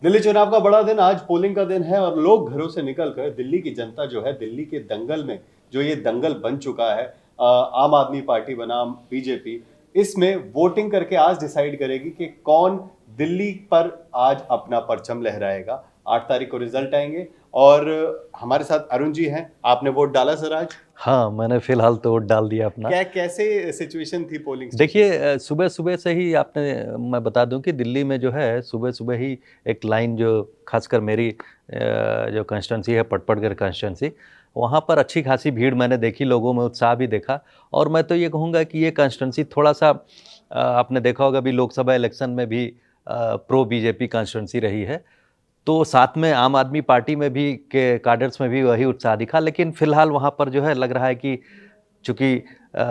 दिल्ली चुनाव का बड़ा दिन, आज पोलिंग का दिन है और लोग घरों से निकलकर दिल्ली की जनता जो है दिल्ली के दंगल में जो ये दंगल बन चुका है, आम आदमी पार्टी बनाम बीजेपी, इसमें वोटिंग करके आज डिसाइड करेगी कि कौन दिल्ली पर आज अपना परचम लहराएगा। 8 तारीख को रिजल्ट आएंगे और हमारे साथ अरुण जी हैं। आपने वोट डाला सर आज? हाँ, मैंने फ़िलहाल तो वोट डाल दिया अपना। कैसे सिचुएशन थी पोलिंग स्टेशन देखिए पे? सुबह-सुबह से ही मैं बता दूँ कि दिल्ली में जो है सुबह-सुबह ही एक लाइन जो ख़ासकर मेरी जो कॉन्स्टिट्यूएंसी है पटपड़गढ़ कॉन्स्टिट्यूएंसी, वहाँ पर अच्छी खासी भीड़ मैंने देखी, लोगों में उत्साह भी देखा। और मैं तो ये कहूँगा कि ये कॉन्स्टिट्यूएंसी थोड़ा-सा आपने देखा होगा अभी लोकसभा इलेक्शन में भी प्रो बीजेपी कॉन्स्टिट्यूएंसी रही है। तो साथ में आम आदमी पार्टी में भी के कैडर्स में भी वही उत्साह दिखा, लेकिन फ़िलहाल वहाँ पर जो है लग रहा है कि चूँकि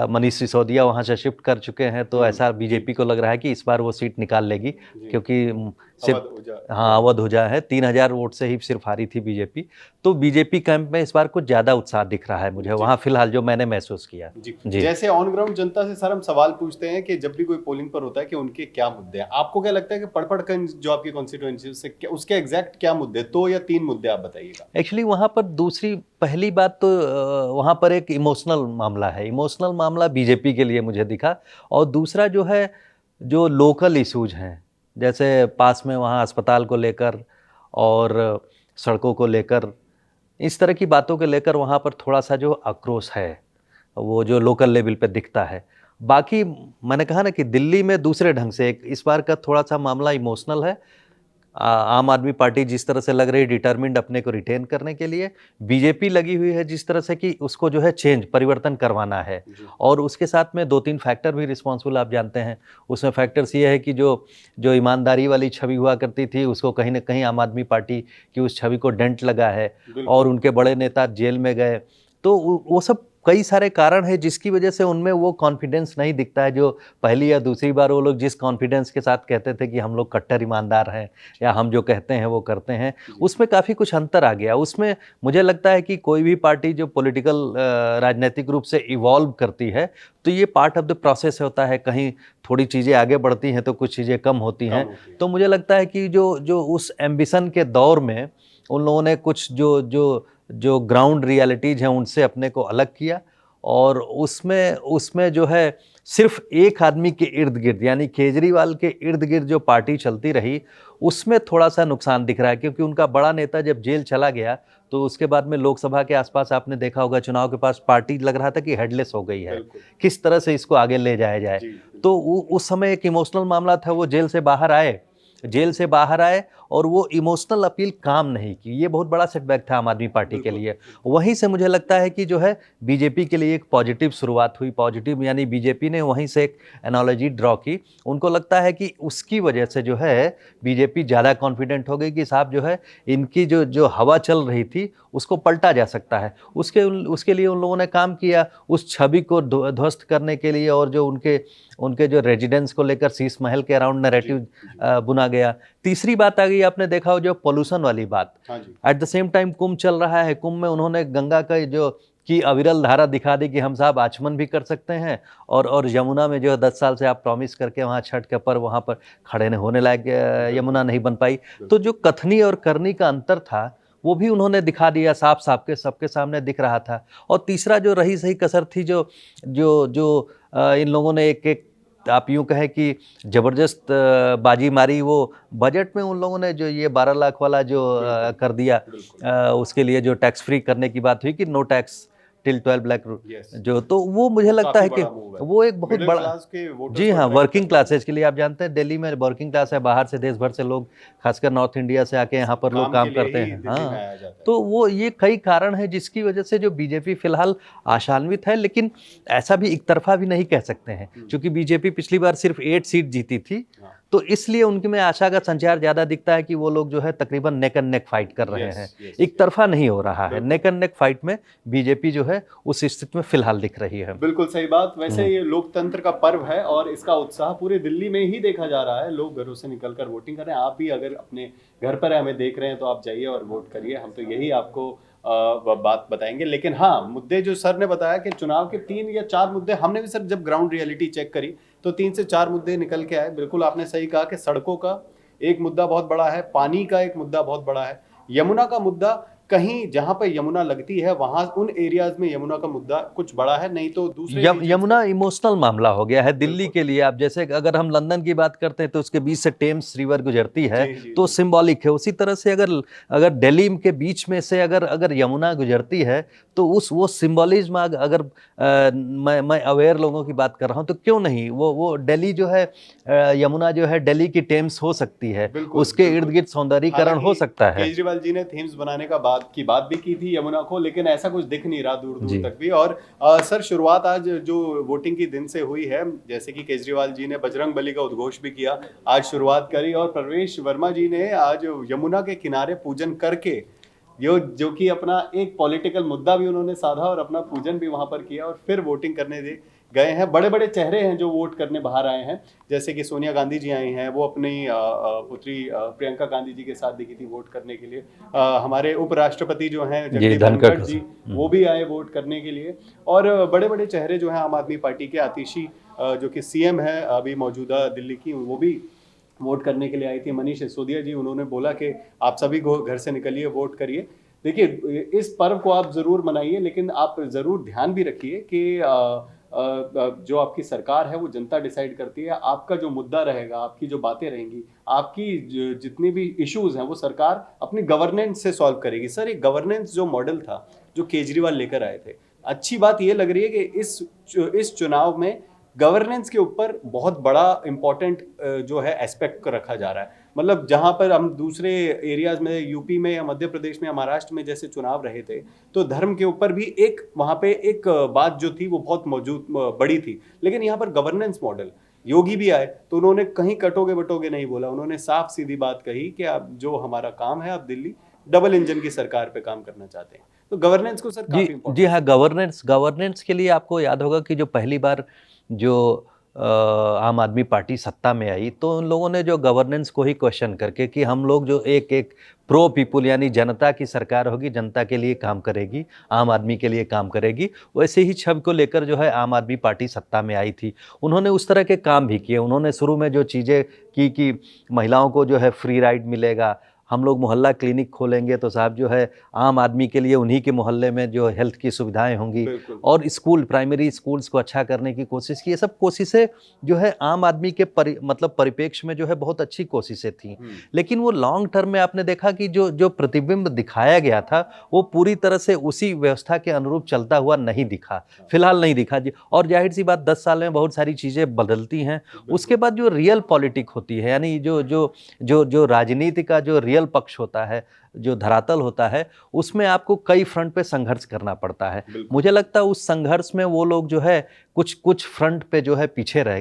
मनीष सिसोदिया वहाँ से शिफ्ट कर चुके हैं, तो ऐसा बीजेपी को लग रहा है कि इस बार वो सीट निकाल लेगी, जी। क्योंकि सिर्फ अवध ऊजा। हाँ, अवध हुजा है, 3000 वोट से ही सिर्फ हारी थी बीजेपी। तो बीजेपी कैंप में इस बार कुछ ज़्यादा उत्साह दिख रहा है मुझे, जी। वहाँ फ़िलहाल जो मैंने महसूस किया। जी। जी। जैसे ऑन ग्राउंड जनता से सर हम सवाल पूछते हैं कि जब भी कोई पोलिंग पर होता है कि उनके क्या मुद्दे हैं, आपको क्या लगता है कि पड़पड़गंज जो आपकी कॉन्स्टिट्यूएंसी उसके एग्जैक्ट क्या मुद्दे, 2 या 3 मुद्दे आप बताइएगा? एक्चुअली वहाँ पर पहली बात तो वहाँ पर एक इमोशनल मामला है, इमोशनल मामला बीजेपी के लिए मुझे दिखा। और दूसरा जो है, जो लोकल इश्यूज हैं, जैसे पास में वहाँ अस्पताल को लेकर और सड़कों को लेकर, इस तरह की बातों को लेकर वहाँ पर थोड़ा-सा जो आक्रोश है, वो जो लोकल लेवल पे दिखता है। बाकी मैंने कहा ना कि दिल्ली में दूसरे ढंग से एक इस बार का थोड़ा-सा मामला इमोशनल है। आम आदमी पार्टी जिस तरह से लग रही है डिटरमिन्ड अपने को रिटेन करने के लिए, बीजेपी लगी हुई है जिस तरह से कि उसको जो है परिवर्तन करवाना है। जी। और उसके साथ में 2-3 फैक्टर भी रिस्पॉन्सिबल आप जानते हैं। उसमें फैक्टर्स ये है कि जो जो ईमानदारी वाली छवि हुआ करती थी, उसको कहीं न कहीं आम आदमी पार्टी की उस छवि को डेंट लगा है और बिल्कुल। उनके बड़े नेता जेल में गए। तो वो सब कई सारे कारण हैं जिसकी वजह से उनमें वो कॉन्फिडेंस नहीं दिखता है, जो पहली या दूसरी बार वो लोग जिस कॉन्फिडेंस के साथ कहते थे कि हम लोग कट्टर ईमानदार हैं या हम जो कहते हैं वो करते हैं, जी। उसमें काफ़ी कुछ अंतर आ गया। उसमें मुझे लगता है कि कोई भी पार्टी जो पॉलिटिकल राजनीतिक रूप से इवॉल्व करती है, तो ये पार्ट ऑफ द प्रोसेस होता है। कहीं थोड़ी चीज़ें आगे बढ़ती हैं तो कुछ चीज़ें कम होती कम हैं। होती है। तो मुझे लगता है कि जो जो उस एम्बिशन के दौर में उन लोगों ने कुछ जो जो जो ग्राउंड रियलिटीज़ हैं उनसे अपने को अलग किया। और उसमें उसमें जो है सिर्फ एक आदमी के इर्द-गिर्द, यानी केजरीवाल के इर्द-गिर्द जो पार्टी चलती रही, उसमें थोड़ा-सा नुकसान दिख रहा है, क्योंकि उनका बड़ा नेता जब जेल चला गया, तो उसके बाद में लोकसभा के आसपास आपने देखा होगा चुनाव के पास पार्टी लग रहा था कि हेडलेस हो गई है। बिल्कुल। किस तरह से इसको आगे ले जाया जाए? जी। तो उ उस समय एक इमोशनल मामला था, वो जेल से बाहर आए और वो इमोशनल अपील काम नहीं की। ये बहुत बड़ा सेटबैक था आम आदमी पार्टी के बिल्कुल। लिए। वहीं से मुझे लगता है कि जो है बीजेपी के लिए एक पॉजिटिव शुरुआत हुई, पॉजिटिव यानी बीजेपी ने वहीं से एक एनालॉजी ड्रॉ की। उनको लगता है कि उसकी वजह से जो है बीजेपी ज़्यादा कॉन्फिडेंट हो गई कि साहब जो है इनकी जो जो हवा चल रही थी उसको पलटा जा सकता है। उसके लिए उन लोगों ने काम किया, उस छवि को ध्वस्त करने के लिए। और जो उनके उनके जो रेजिडेंस को लेकर शीश महल के अराउंड नैरेटिव बुना गया। तीसरी बात आ गई, आपने देखा हो जो पॉल्यूशन वाली बात। हाँ जी। एट द सेम टाइम कुंभ चल रहा है, कुंभ में उन्होंने गंगा का जो की अविरल धारा दिखा दी कि हम साहब आचमन भी कर सकते हैं। और यमुना में जो 10 साल से आप प्रॉमिस करके वहाँ छठ के पर वहाँ पर खड़े होने लायक यमुना नहीं बन पाई। तो जो कथनी और करनी का अंतर था वो भी उन्होंने दिखा दिया, साफ साफ के सबके सामने दिख रहा था। और तीसरा जो रही सही कसर थी, जो जो जो इन लोगों ने एक एक आप यूँ कहें कि ज़बरदस्त बाजी मारी, वो बजट में उन लोगों ने जो ये 12 लाख वाला जो बिल्कुल। कर दिया, बिल्कुल। उसके लिए जो टैक्स फ्री करने की बात हुई कि no tax till 12 lakh yes. जो, तो वो मुझे वो लगता काफी है कि बड़ा मूव है। वो एक बहुत मिडिल बड़ा। क्लास के वोटर्स जी को हाँ, अट्रैक्ट वर्किंग करने के क्लासेज लिए के लिए आप जानते हैं दिल्ली में वर्किंग क्लास है, बाहर से देश भर से लोग, खासकर नॉर्थ इंडिया से आके यहाँ पर लोग काम के काम लिए करते ही हैं। दिल्ली में हाँ, आया जाता है। तो वो ये कई कारण हैं जिसकी वजह से जो बीजेपी फिलहाल आशान्वित है। लेकिन ऐसा भी एक तरफा भी नहीं कह सकते हैं, क्योंकि बीजेपी पिछली बार सिर्फ 8 सीट जीती थी। हाँ। तो इसलिए उनकी में आशा का संचार ज़्यादा दिखता है कि वो लोग जो है तकरीबन नेक एंड नेक फाइट कर रहे हैं। यस। एक तरफा नहीं हो रहा है, बिल्कुल। नेक एंड नेक फाइट में बीजेपी जो है उस स्थिति में फिलहाल दिख रही है। बिल्कुल सही बात। वैसे ये लोकतंत्र का पर्व है और इसका उत्साह पूरे दिल्ली में ही देखा जा रहा है। लोग घरों से निकलकर वोटिंग कर रहे हैं। आप भी अगर अपने घर पर हमें देख रहे हैं तो आप जाइए और वोट करिए। हम तो यही आपको बात बताएंगे। लेकिन हाँ, मुद्दे जो सर ने बताया कि चुनाव के 3 या 4 मुद्दे, हमने भी सर जब ग्राउंड रियलिटी चेक करी तो 3 से 4 मुद्दे निकल के आए। बिल्कुल आपने सही कहा कि सड़कों का, एक मुद्दा बहुत बड़ा है, पानी का एक मुद्दा बहुत बड़ा है, यमुना का मुद्दा कहीं जहां पे यमुना लगती है वहां उन एरियाज में यमुना का मुद्दा कुछ बड़ा है, नहीं तो दूसरे regions यमुना इमोशनल मामला हो गया है दिल्ली बिल्कुल। के लिए। आप जैसे अगर हम लंदन की बात करते हैं तो उसके बीच से टेम्स रिवर गुजरती है, जी, जी, तो जी। सिंबॉलिक है। उसी तरह से अगर अगर दिल्ली के बीच में से अगर अगर यमुना गुजरती है तो उस वो सिंबॉलिज्म अगर मैं अवेयर लोगों की बात कर रहा हूँ तो क्यों नहीं वो दिल्ली जो है यमुना जो है दिल्ली की टेम्स हो सकती है, बिल्कुल, उसके इर्द बिल्कुल। गिर्द सौंदर्यीकरण हो हालांकि सकता है। केजरीवाल जी ने थेम्स बनाने का बात भी की थी यमुना को, लेकिन ऐसा कुछ दिख नहीं रहा दूर दूर जी तक भी। और सर, शुरुआत आज जो वोटिंग की दिन से हुई है, जैसे कि केजरीवाल जी ने बजरंग बली का उद्घोष भी किया, आज शुरुआत करी, और प्रवेश वर्मा जी ने आज यमुना के किनारे पूजन करके जो कि अपना एक पॉलिटिकल मुद्दा भी उन्होंने साधा और अपना पूजन भी वहां पर किया, और फिर वोटिंग करने गए हैं। बड़े बड़े चेहरे हैं जो वोट करने बाहर आए हैं, जैसे कि सोनिया गांधी जी आई हैं, वो अपनी पुत्री प्रियंका गांधी जी के साथ दिखी थी वोट करने के लिए। हमारे उपराष्ट्रपति जो हैं जी जगदीप धनखड़ धनखड़ जी, वो भी आए वोट करने के लिए। और बड़े बड़े चेहरे जो हैं आम आदमी पार्टी के, आतिशी जो कि सीएम है अभी मौजूदा दिल्ली की, वो भी वोट करने के लिए आई थी। मनीष सिसोदिया जी, उन्होंने बोला कि आप सभी को घर से निकलिए, वोट करिए। देखिए, इस पर्व को आप जरूर मनाइए, लेकिन आप जरूर ध्यान भी रखिए कि जो आपकी सरकार है वो जनता डिसाइड करती है। आपका जो मुद्दा रहेगा, आपकी जो बातें रहेंगी, आपकी जितनी भी इश्यूज हैं, वो सरकार अपनी गवर्नेंस से सॉल्व करेगी। सर, एक गवर्नेंस जो मॉडल था जो केजरीवाल लेकर आए थे, अच्छी बात ये लग रही है कि इस चुनाव में गवर्नेंस के ऊपर बहुत बड़ा इंपॉर्टेंट जो है एस्पेक्ट रखा जा रहा है। मतलब जहां पर हम दूसरे एरियाज में, यूपी में या मध्य प्रदेश में या महाराष्ट्र में जैसे चुनाव रहे थे, तो धर्म के ऊपर भी एक वहां पे एक बात जो थी वो बहुत बड़ी थी। लेकिन यहाँ पर गवर्नेंस मॉडल, योगी भी आए तो उन्होंने कहीं कटोगे बटोगे नहीं बोला, उन्होंने साफ सीधी बात कही कि आप जो हमारा काम है, आप दिल्ली डबल इंजन की सरकार पे काम करना चाहते हैं। तो गवर्नेंस को सर जी काफी जी इंपॉर्टेंस हाँ, है। गवर्नेंस के लिए आपको याद होगा कि जो पहली बार जो आम आदमी पार्टी सत्ता में आई तो उन लोगों ने जो गवर्नेंस को ही क्वेश्चन करके कि हम लोग जो एक एक प्रो पीपुल यानी जनता की सरकार होगी, जनता के लिए काम करेगी, आम आदमी के लिए काम करेगी, वैसे ही छवि को लेकर जो है आम आदमी पार्टी सत्ता में आई थी। उन्होंने उस तरह के काम भी किए। उन्होंने शुरू में जो चीज़ें की कि महिलाओं को जो है फ्री राइड मिलेगा, हम लोग मोहल्ला क्लिनिक खोलेंगे तो साहब जो है आम आदमी के लिए उन्हीं के मोहल्ले में जो हेल्थ की सुविधाएं होंगी, बिल्कुल। और स्कूल प्राइमरी स्कूल्स को अच्छा करने की कोशिश की। ये सब कोशिशें जो है आम आदमी के मतलब परिप्रेक्ष्य में जो है बहुत अच्छी कोशिशें थी। लेकिन वो लॉन्ग टर्म में आपने देखा कि जो जो प्रतिबिंब दिखाया गया था वो पूरी तरह से उसी व्यवस्था के अनुरूप चलता हुआ नहीं दिखा, फिलहाल नहीं दिखा जी। और जाहिर सी बात 10 साल में बहुत सारी चीज़ें बदलती हैं। उसके बाद जो रियल पॉलिटिक होती है, यानी जो जो जो जो राजनीति का जो रियल पक्ष होता है, जो धरातल होता है, उसमें आपको कई फ्रंट पे संघर्ष करना पड़ता है। मुझे लगता है उस संघर्ष में वो लोग जो है कुछ कुछ फ्रंट पे जो है पीछे रह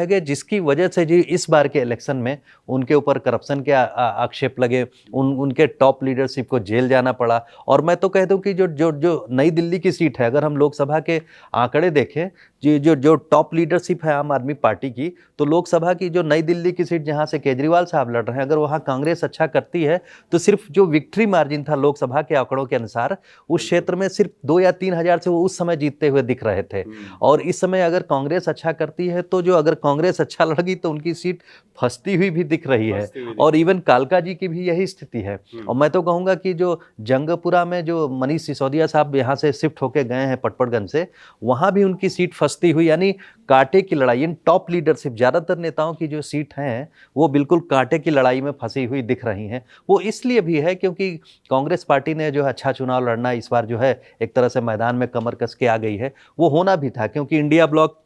गए, जिसकी वजह से जी इस बार के इलेक्शन में उनके ऊपर करप्शन के आक्षेप लगे, उनके टॉप लीडरशिप को जेल जाना पड़ा। और मैं तो कह दूं कि जो जो जो नई दिल्ली की सीट है, अगर हम लोकसभा के आंकड़े देखें, जो जो टॉप लीडरशिप है आम आदमी पार्टी की, तो लोकसभा की जो नई दिल्ली की सीट जहां से केजरीवाल साहब लड़ रहे हैं, अगर वहां कांग्रेस अच्छा करती है तो सिर्फ जो विक्ट्री मार्जिन था लोकसभा के आंकड़ों के अनुसार, उस क्षेत्र में सिर्फ 2 या 3 हजार से वो उस समय जीतते हुए दिख रहे थे। और इस समय अगर कांग्रेस अच्छा करती है तो जो अगर कांग्रेस अच्छा लड़गी तो उनकी सीट फंसती हुई भी दिख रही है। और इवन कालका जी की भी यही स्थिति है। और मैं तो कहूँगा कि जो जंगपुरा में जो मनीष सिसोदिया साहब यहाँ से शिफ्ट होके गए हैं पटपड़गंज से, वहाँ भी उनकी सीट फंसती हुई, यानी कांटे की लड़ाई। इन टॉप लीडरशिप, ज़्यादातर नेताओं की जो सीट हैं वो बिल्कुल कांटे की लड़ाई में फंसी हुई दिख रही हैं। वो इसलिए भी है क्योंकि कांग्रेस पार्टी ने जो है अच्छा चुनाव लड़ना इस बार जो है एक तरह से मैदान में कमर कस के आ गई है। वो होना भी था क्योंकि इंडिया ब्लॉक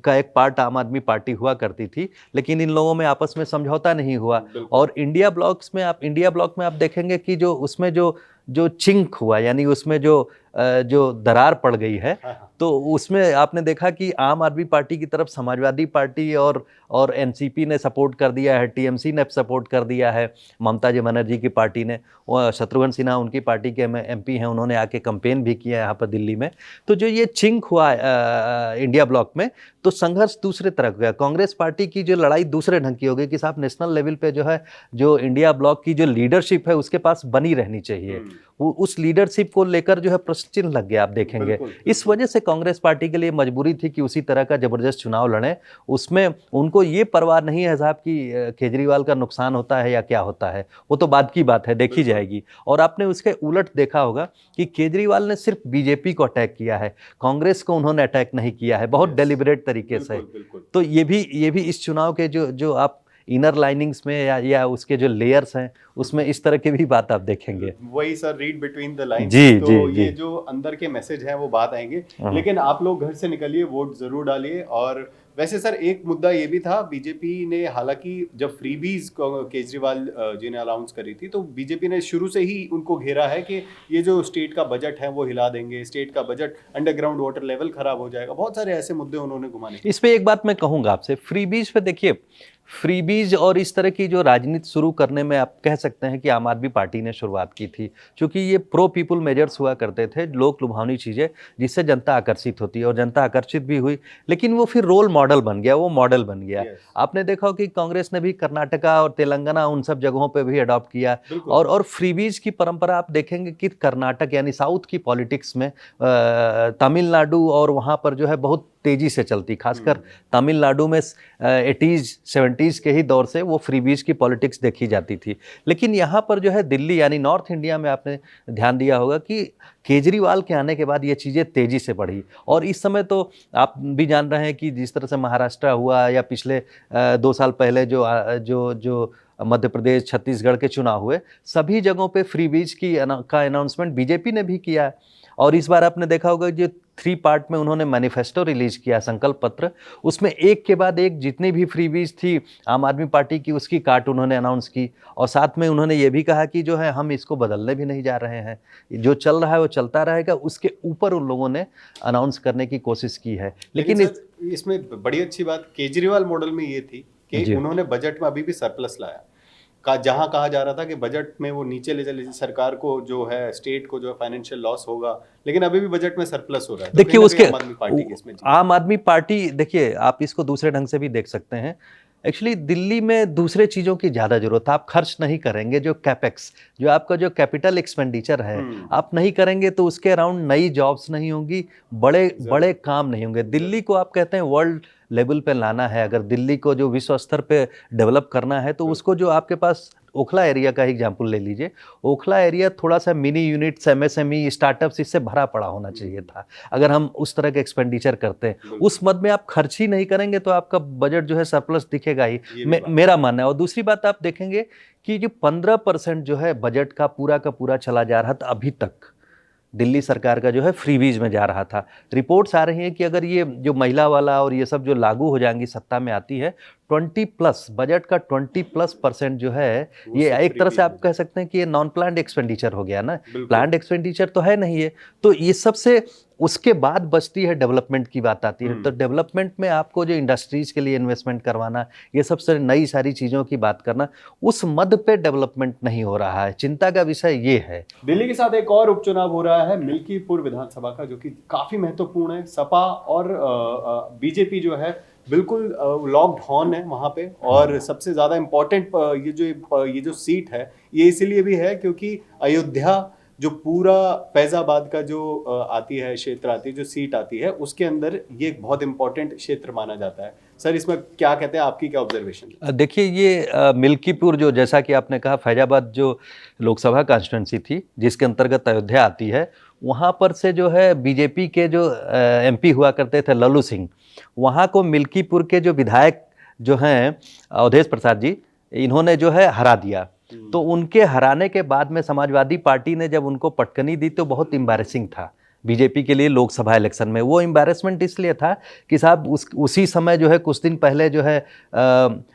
का एक पार्ट आम आदमी पार्टी हुआ करती थी, लेकिन इन लोगों में आपस में समझौता नहीं हुआ। और इंडिया ब्लॉक में आप देखेंगे कि जो उसमें जो जो चिंक हुआ, यानी उसमें जो दरार पड़ गई है, तो उसमें आपने देखा कि आम आदमी पार्टी की तरफ समाजवादी पार्टी और एनसीपी ने सपोर्ट कर दिया है, टीएमसी ने सपोर्ट कर दिया है, ममता जी बनर्जी की पार्टी ने, शत्रुघ्न सिन्हा उनकी पार्टी के एमपी हैं, उन्होंने आके कैंपेन भी किया यहाँ पर दिल्ली में। तो जो ये चिंक हुआ इंडिया ब्लॉक में, तो संघर्ष दूसरे तरह गया। कांग्रेस पार्टी की जो लड़ाई दूसरे ढंग की हो गई कि साहब नेशनल लेवल पे जो है जो इंडिया ब्लॉक की जो लीडरशिप है उसके पास बनी रहनी चाहिए। वो उस लीडरशिप को लेकर जो है प्रश्न चिन्ह लग गया, आप देखेंगे। बिल्कुल, इस वजह से कांग्रेस पार्टी के लिए मजबूरी थी कि उसी तरह का जबरदस्त चुनाव लड़ें। उसमें उनको ये परवाह नहीं है साहब कि केजरीवाल का नुकसान होता है या क्या होता है, वो तो बाद की बात है, देखी बिल्कुल। जाएगी। और आपने उसके उलट देखा होगा कि केजरीवाल ने सिर्फ बीजेपी को अटैक किया है, कांग्रेस को उन्होंने अटैक नहीं किया है, बहुत Yes, डेलिबरेट तरीके से। बिल्कुल बिल्कुल। तो ये भी इस चुनाव के जो जो आप इनर लाइनिंग्स में या उसके जो लेयर्स हैं उसमें इस तरह की भी बात आप देखेंगे। वही sir, read between the lines. जी तो जी ये जी। जो अंदर के मैसेज हैं वो बात आएंगे, हाँ। लेकिन आप लोग घर से निकलिए, वोट जरूर डालिए। और वैसे सर एक मुद्दा ये भी था, बीजेपी ने हालांकि जब फ्रीबीज केजरीवाल जी ने अनाउंस करी थी तो बीजेपी ने शुरू से ही उनको घेरा है कि ये जो स्टेट का बजट है वो हिला देंगे, स्टेट का बजट, अंडरग्राउंड वाटर लेवल खराब हो जाएगा, बहुत सारे ऐसे मुद्दे उन्होंने घुमाने। इस पे एक बात मैं कहूंगा आपसे, फ्रीबीज पे देखिए, फ्रीबीज और इस तरह की जो राजनीति शुरू करने में आप कह सकते हैं कि आम आदमी पार्टी ने शुरुआत की थी, क्योंकि ये प्रो पीपुल मेजर्स हुआ करते थे, लोक लुभावनी चीज़ें जिससे जनता आकर्षित होती है और जनता आकर्षित भी हुई, लेकिन वो फिर रोल मॉडल बन गया, वो मॉडल बन गया। Yes. आपने देखा हो कि कांग्रेस ने भी कर्नाटका और तेलंगाना उन सब जगहों पे भी अडॉप्ट किया। बिल्कुल। और फ्रीबीज की परंपरा आप देखेंगे कि कर्नाटक यानी साउथ की पॉलिटिक्स में तमिलनाडु और वहाँ पर जो है बहुत तेजी से चलती, खासकर तमिलनाडु में 80s 70s के ही दौर से वो फ्रीबीज की पॉलिटिक्स देखी जाती थी। लेकिन यहाँ पर जो है दिल्ली यानी नॉर्थ इंडिया में आपने ध्यान दिया होगा कि केजरीवाल के आने के बाद ये चीज़ें तेज़ी से बढ़ी। और इस समय तो आप भी जान रहे हैं कि जिस तरह से महाराष्ट्र हुआ या पिछले 2 साल पहले जो मध्य प्रदेश छत्तीसगढ़ के चुनाव हुए, सभी जगहों पे फ्रीबीज का अनाउंसमेंट बीजेपी ने भी किया। और इस बार आपने देखा होगा जो 3 पार्ट में उन्होंने मैनिफेस्टो रिलीज किया, संकल्प पत्र, उसमें एक के बाद एक जितनी भी फ्रीबीज थी आम आदमी पार्टी की उसकी काट उन्होंने अनाउंस की। और साथ में उन्होंने ये भी कहा कि जो है हम इसको बदलने भी नहीं जा रहे हैं, जो चल रहा है वो चलता रहेगा, उसके ऊपर उन लोगों ने अनाउंस करने की कोशिश की है। लेकिन सर इसमें बड़ी अच्छी बात केजरीवाल मॉडल में ये थी कि उन्होंने बजट में अभी भी सरप्लस लाया, जहां कहा जा रहा था कि बजट में वो नीचे ले चले, सरकार को जो है, स्टेट को जो है फाइनेंशियल लॉस होगा, लेकिन अभी भी बजट में सरप्लस हो रहा है। तो देखिए उसके आम आदमी पार्टी की इसमें आम आदमी पार्टी, देखिए आप इसको दूसरे ढंग से भी देख सकते हैं। एक्चुअली दिल्ली में दूसरे चीज़ों की ज़्यादा जरूरत है, आप खर्च नहीं करेंगे, जो कैपेक्स, जो आपका जो कैपिटल एक्सपेंडिचर है आप नहीं करेंगे तो उसके अराउंड नई जॉब्स नहीं होंगी, बड़े बड़े काम नहीं होंगे। दिल्ली को आप कहते हैं वर्ल्ड लेवल पे लाना है, अगर दिल्ली को जो विश्व स्तर पे डेवलप करना है तो उसको जो आपके पास ओखला एरिया का एग्जाम्पल ले लीजिए, ओखला एरिया थोड़ा सा मिनी यूनिट्स, एमएसएमई, स्टार्टअप्स इससे भरा पड़ा होना चाहिए था। अगर हम उस तरह के एक्सपेंडिचर करते हैं, उस मद में आप खर्च ही नहीं करेंगे तो आपका बजट जो है सरप्लस दिखेगा ही, मेरा मानना है। और दूसरी बात आप देखेंगे कि जो 15% जो है बजट का पूरा चला जा रहा था अभी तक, दिल्ली सरकार का जो है फ्रीबीज में जा रहा था। रिपोर्ट्स आ रही हैं कि अगर ये जो महिला वाला और ये सब जो लागू हो जाएंगी, सत्ता में आती है, 20+ बजट का 20+% जो है ये एक तरह से आप कह सकते हैं कि ये नॉन प्लान्ड एक्सपेंडिचर हो गया ना, प्लान्ड एक्सपेंडिचर तो है नहीं ये। तो ये सबसे उसके बाद बचती है डेवलपमेंट की बात आती है, तो डेवलपमेंट में आपको जो इंडस्ट्रीज के लिए इन्वेस्टमेंट करवाना, ये सबसे नई सारी चीज़ों की बात करना, उस मद पे डेवलपमेंट नहीं हो रहा है। चिंता का विषय ये है। दिल्ली के साथ एक और उपचुनाव हो रहा है मिल्कीपुर विधानसभा का, जो कि काफी महत्वपूर्ण है। सपा और बीजेपी जो है बिल्कुल लॉक्ड हॉर्न है वहां पे। और सबसे ज्यादा इम्पोर्टेंट ये जो सीट है, ये इसीलिए भी है क्योंकि अयोध्या जो पूरा फैजाबाद का जो आती है क्षेत्र आती है, जो सीट आती है, उसके अंदर ये एक बहुत इंपॉर्टेंट क्षेत्र माना जाता है। सर इसमें क्या कहते हैं, आपकी क्या ऑब्जर्वेशन है? देखिए ये मिल्कीपुर, जो जैसा कि आपने कहा फैजाबाद जो लोकसभा कॉन्स्टिट्यूंसी थी जिसके अंतर्गत अयोध्या आती है, वहाँ पर से जो है बीजेपी के जो एमपी हुआ करते थे लल्लू सिंह, वहाँ को मिल्कीपुर के जो विधायक जो हैं अवधेश प्रसाद जी, इन्होंने जो है हरा दिया। तो उनके हराने के बाद में समाजवादी पार्टी ने जब उनको पटकनी दी तो बहुत एम्बैरेसिंग था बीजेपी के लिए लोकसभा इलेक्शन में। वो एम्बैरेसमेंट इसलिए था कि साहब उसी समय जो है कुछ दिन पहले जो है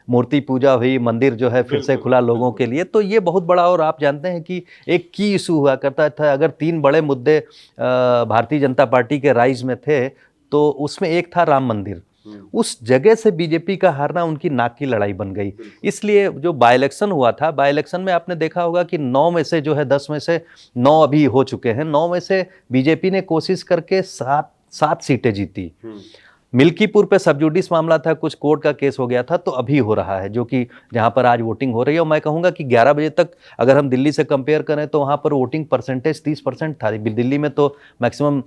मूर्ति पूजा हुई, मंदिर जो है फिर से खुला लोगों के लिए, तो ये बहुत बड़ा। और आप जानते हैं कि एक की इशू हुआ करता था, अगर 3 बड़े मुद्दे भारतीय जनता पार्टी के राइज में थे तो उसमें एक था राम मंदिर। उस जगह से बीजेपी का हारना उनकी नाक की लड़ाई बन गई। इसलिए जो बाई इलेक्शन हुआ था, बाई इलेक्शन में आपने देखा होगा कि 9 में से जो है 10 में से 9 अभी हो चुके हैं, 9 में से बीजेपी ने कोशिश करके 7 सीटें जीती। मिल्कीपुर पे सब जुडिस मामला था, कुछ कोर्ट का केस हो गया था, तो अभी हो रहा है, जो कि जहाँ पर आज वोटिंग हो रही है। और मैं कहूँगा कि 11 बजे तक अगर हम दिल्ली से कंपेयर करें तो वहाँ पर वोटिंग परसेंटेज 30% था। दिल्ली में तो मैक्सिमम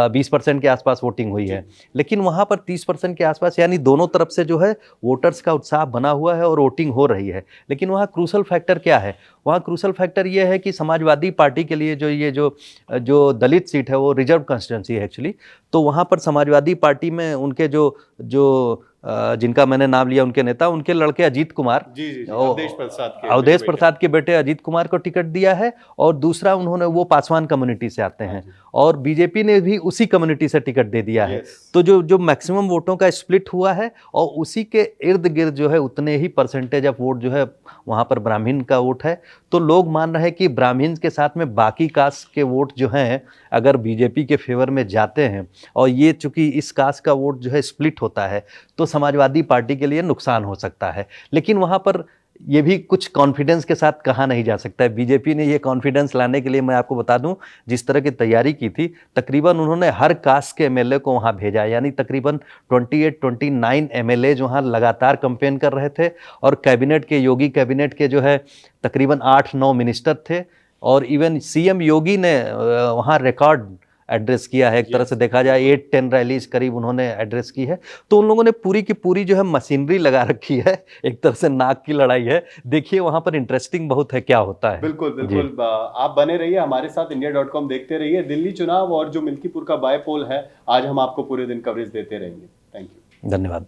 20% के आसपास वोटिंग हुई है, लेकिन वहाँ पर 30% के आसपास, यानी दोनों तरफ से जो है वोटर्स का उत्साह बना हुआ है और वोटिंग हो रही है। लेकिन वहाँ क्रूशल फैक्टर क्या है? वहाँ क्रूशल फैक्टर ये है कि समाजवादी पार्टी के लिए जो दलित सीट है वो रिजर्व कंस्टिट्यूंसी है एक्चुअली। तो वहाँ पर समाजवादी पार्टी में उनके जो जो जिनका मैंने नाम लिया, उनके नेता, उनके लड़के अजीत कुमार, जी जी जी, ओ- अवधेश अवधेश प्रसाद के बेटे अजीत कुमार को टिकट दिया है। और दूसरा उन्होंने, वो पासवान कम्युनिटी से आते हैं, और बीजेपी ने भी उसी कम्युनिटी से टिकट दे दिया है। तो जो जो मैक्सिमम वोटों का स्प्लिट हुआ है, और उसी के इर्द गिर्द जो है उतने ही परसेंटेज ऑफ वोट जो है वहाँ पर ब्राह्मण का वोट है। तो लोग मान रहे हैं कि ब्राह्मण के साथ में बाकी कास्ट के वोट जो हैं अगर बीजेपी के फेवर में जाते हैं, और ये चूंकि इस कास्ट का वोट जो है स्प्लिट होता है, तो समाजवादी पार्टी के लिए नुकसान हो सकता है। लेकिन वहाँ पर ये भी कुछ कॉन्फिडेंस के साथ कहा नहीं जा सकता है। बीजेपी ने ये कॉन्फिडेंस लाने के लिए, मैं आपको बता दूं, जिस तरह की तैयारी की थी, तकरीबन उन्होंने हर कास्ट के एमएलए को वहाँ भेजा, यानी तकरीबन 28-29 एमएलए वहाँ लगातार कैंपेन कर रहे थे। और कैबिनेट के, योगी कैबिनेट के जो है तकरीबन 8-9 मिनिस्टर थे, और इवन सीएम योगी ने वहाँ रिकॉर्ड एड्रेस किया है। एक तरह से देखा जाए 8-10 रैलीज करीब उन्होंने एड्रेस की है। तो उन लोगों ने पूरी की पूरी जो है मशीनरी लगा रखी है, एक तरह से नाक की लड़ाई है। देखिए वहां पर इंटरेस्टिंग बहुत है क्या होता है। बिल्कुल बिल्कुल, आप बने रहिए हमारे साथ, इंडिया.com देखते रहिए। दिल्ली चुनाव और जो मिल्कीपुर का बाय पोल है, आज हम आपको पूरे दिन कवरेज देते रहेंगे। थैंक यू, धन्यवाद।